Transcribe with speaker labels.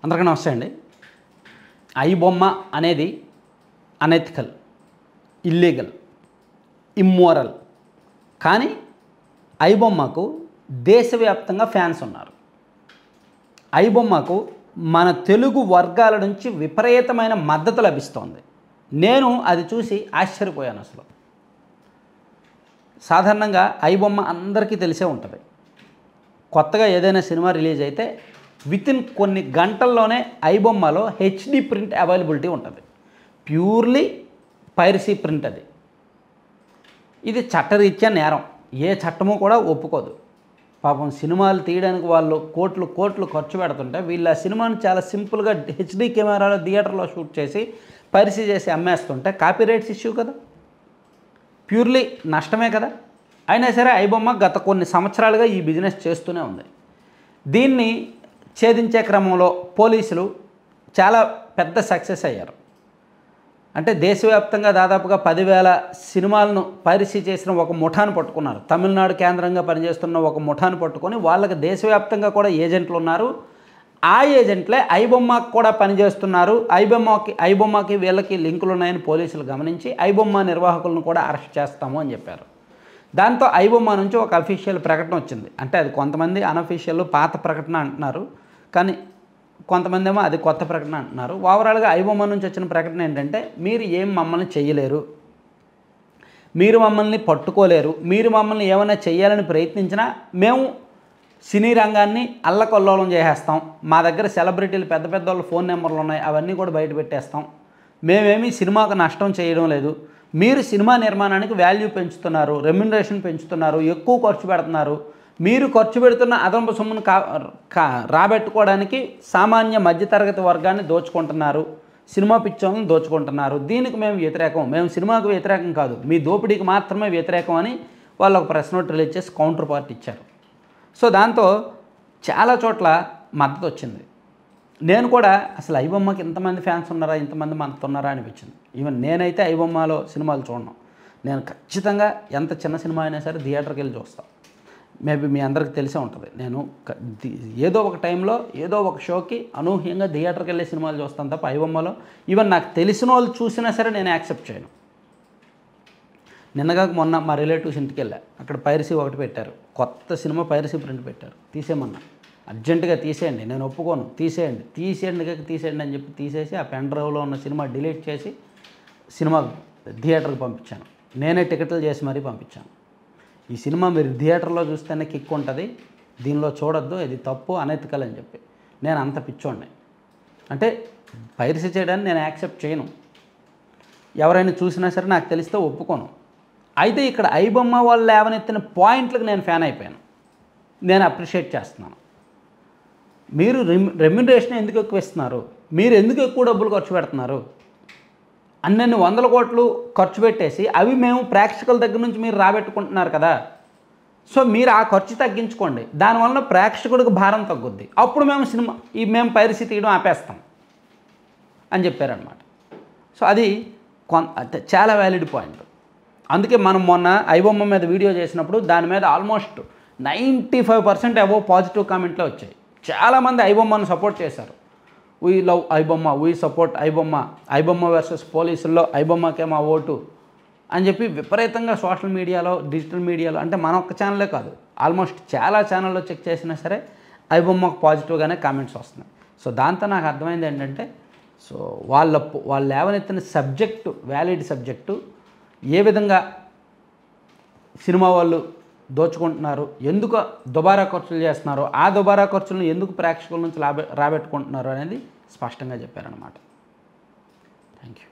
Speaker 1: అందరికీ నమస్తే అండి. ఐ బొమ్మ అనేది అనెథికల్, ఇల్లీగల్, ఇమ్మోరల్. కానీ ఐ బొమ్మకు దేశవ్యాప్తంగా ఫ్యాన్స్ ఉన్నారు. ఐ బొమ్మకు మన తెలుగు వర్గాల నుంచి విపరీతమైన మద్దతు లభిస్తోంది. నేను అది చూసి ఆశ్చర్యపోయాను. అసలు సాధారణంగా ఐ బొమ్మ అందరికీ తెలిసే ఉంటుంది. కొత్తగా ఏదైనా సినిమా రిలీజ్ అయితే వితిన్ కొన్ని గంటల్లోనే ఐ బొమ్మలో హెచ్డి ప్రింట్ అవైలబిలిటీ ఉంటుంది. ప్యూర్లీ పైరసీ ప్రింట్ అది. ఇది చట్టరీత్యా నేరం. ఏ చట్టము కూడా ఒప్పుకోదు. పాపం సినిమాలు తీయడానికి వాళ్ళు కోట్లు ఖర్చు పెడుతుంటే వీళ్ళు ఆ సినిమాను చాలా సింపుల్గా హెచ్డి కెమెరాలో థియేటర్లో షూట్ చేసి పైరసీ చేసి అమ్మేస్తుంటే కాపీరైట్స్ ఇష్యూ కదా, ప్యూర్లీ నష్టమే కదా. అయినా సరే ఐ బొమ్మ గత కొన్ని సంవత్సరాలుగా ఈ బిజినెస్ చేస్తూనే ఉంది. దీన్ని ఛేదించే క్రమంలో పోలీసులు చాలా పెద్ద సక్సెస్ అయ్యారు. అంటే దేశవ్యాప్తంగా దాదాపుగా 10,000 సినిమాలను పైరసీ చేసిన ఒక ముఠాను పట్టుకున్నారు. తమిళనాడు కేంద్రంగా పనిచేస్తున్న ఒక ముఠాను పట్టుకొని వాళ్ళకి దేశవ్యాప్తంగా కూడా ఏజెంట్లు ఉన్నారు. ఆ ఏజెంట్లే ఐ బొమ్మకు కూడా పనిచేస్తున్నారు. ఐ బొమ్మకి వీళ్ళకి లింకులు ఉన్నాయని పోలీసులు గమనించి ఐ బొమ్మ నిర్వాహకులను కూడా అరెస్ట్ చేస్తాము అని చెప్పారు. దాంతో ఐ బొమ్మ నుంచి ఒక అఫీషియల్ ప్రకటన వచ్చింది. అంటే అది కొంతమంది అనఫీషియల్ పాత ప్రకటన అంటున్నారు, కానీ కొంతమంది ఏమో అది కొత్త ప్రకటన అంటున్నారు. ఓవరాల్గా ఐ బొమ్మ నుంచి వచ్చిన ప్రకటన ఏంటంటే, మీరు ఏం మమ్మల్ని చెయ్యలేరు, మీరు మమ్మల్ని పట్టుకోలేరు, మీరు మమ్మల్ని ఏమైనా చెయ్యాలని ప్రయత్నించినా మేము సినీ రంగాన్ని అల్లకల్లోలం చేసేస్తాం. మా దగ్గర సెలబ్రిటీలు పెద్ద వాళ్ళ ఫోన్ నెంబర్లు ఉన్నాయి, అవన్నీ కూడా బయట పెట్టేస్తాం. మేమేమీ సినిమాకు నష్టం చేయడం లేదు. మీరు సినిమా నిర్మాణానికి వాల్యూ పెంచుతున్నారు, రెమ్యునరేషన్ పెంచుతున్నారు, ఎక్కువ ఖర్చు పెడుతున్నారు. మీరు ఖర్చు పెడుతున్న అదనపు సొమ్మును రాబెట్టుకోవడానికి సామాన్య మధ్యతరగతి వర్గాన్ని దోచుకుంటున్నారు, సినిమా పిచ్చోళ్ళని దోచుకుంటున్నారు. దీనికి మేము వ్యతిరేకం, మేము సినిమాకు వ్యతిరేకం కాదు, మీ దోపిడీకి మాత్రమే వ్యతిరేకం అని వాళ్ళు ఒక ప్రెస్ నోట్ రిలీజ్ చేసి కౌంటర్ పార్ట్ ఇచ్చారు. సో దాంతో చాలా చోట్ల మద్దతు వచ్చింది. నేను కూడా అసలు ఐ బొమ్మకి ఇంతమంది ఫ్యాన్స్ ఉన్నారా, ఇంతమంది మద్దతు ఉన్నారా అనిపించింది. ఈవెన్ నేనైతే ఐ బొమ్మలో సినిమాలు చూడను. నేను ఖచ్చితంగా ఎంత చిన్న సినిమా అయినా సరే థియేటర్కి వెళ్ళి చూస్తాను. మేబీ మీ అందరికి తెలిసే ఉంటుంది. నేను ఏదో ఒక టైంలో ఏదో ఒక షోకి అనూహ్యంగా థియేటర్కి వెళ్ళే సినిమాలు చూస్తాను తప్ప ఐ బొమ్మలో ఈవెన్ నాకు తెలిసిన వాళ్ళు చూసినా సరే నేను యాక్సెప్ట్ చేయను. నిన్నగాక మొన్న మా రిలేటివ్స్ ఇంటికి వెళ్ళా. అక్కడ పైరసీ ఒకటి పెట్టారు, కొత్త సినిమా పైరసీ ప్రింట్ పెట్టారు. తీసేయమన్నా, అర్జెంటుగా తీసేయండి, నేను ఒప్పుకోను, తీసేయండి అని చెప్పి తీసేసి ఆ పెన్ డ్రైవ్లో ఉన్న సినిమా డిలీట్ చేసి సినిమా థియేటర్కి పంపించాను. నేనే టికెట్లు చేసి మరీ పంపించాను. ఈ సినిమా మీరు థియేటర్లో చూస్తేనే కిక్ ఉంటుంది, దీనిలో చూడొద్దు, ఇది తప్పు, అనెతికల్ అని చెప్పి. నేను అంత పిచ్చోడిని. అంటే పైరసీ చేయడాన్ని నేను యాక్సెప్ట్ చేయను. ఎవరైనా చూసినా సరే నాకు తెలిస్తే ఒప్పుకోను. అయితే ఇక్కడ ఐ బొమ్మ వాళ్ళు లేవనెత్తిన పాయింట్లకు నేను ఫ్యాన్ అయిపోయాను. నేను అప్రిషియేట్ చేస్తున్నాను. మీరు రెమ్యునరేషన్ ఎందుకు ఎక్కువ ఇస్తున్నారు, మీరు ఎందుకు ఎక్కువ డబ్బులు ఖర్చు పెడుతున్నారు, అన్నన్ని 100 కోట్లు ఖర్చు పెట్టేసి అవి మేము ప్రేక్షకుల దగ్గర నుంచి మీరు రాబెట్టుకుంటున్నారు కదా. సో మీరు ఆ ఖర్చు తగ్గించుకోండి, దానివల్ల ప్రేక్షకుడికి భారం తగ్గుద్ది, అప్పుడు మేము పైరసీ తీయడం ఆపేస్తాం అని చెప్పారనమాట. సో అది చాలా వ్యాలిడ్ పాయింట్. అందుకే మనం మొన్న ఐ బొమ్మ మీద వీడియో చేసినప్పుడు దాని మీద ఆల్మోస్ట్ 95% అబోవ్ పాజిటివ్ కామెంట్లే వచ్చాయి. చాలామంది ఐ బొమ్మను సపోర్ట్ చేశారు. వీ లవ్ ఐ బొమ్మ, వీ సపోర్ట్ ఐ బొమ్మ వర్సెస్ పోలీసుల్లో ఐ బొమ్మకే మా ఓటు అని చెప్పి విపరీతంగా సోషల్ మీడియాలో, డిజిటల్ మీడియాలో, అంటే మన ఒక్క ఛానలే కాదు, ఆల్మోస్ట్ చాలా ఛానల్లో చెక్ చేసినా సరే ఐ బొమ్మకు పాజిటివ్గానే కామెంట్స్ వస్తున్నాయి. సో దాంతో నాకు అర్థమైంది ఏంటంటే, సో వాళ్ళు లేవనెత్తిన సబ్జెక్టు వ్యాలిడ్ సబ్జెక్టు, ఏ విధంగా సినిమా వాళ్ళు దోచుకుంటున్నారు, ఎందుకు దుబారా ఖర్చులు చేస్తున్నారు, ఆ దుబారా ఖర్చులను ఎందుకు ప్రేక్షకుల నుంచి రాబెట్టుకుంటున్నారు అనేది స్పష్టంగా చెప్పారన్నమాట. Thank you.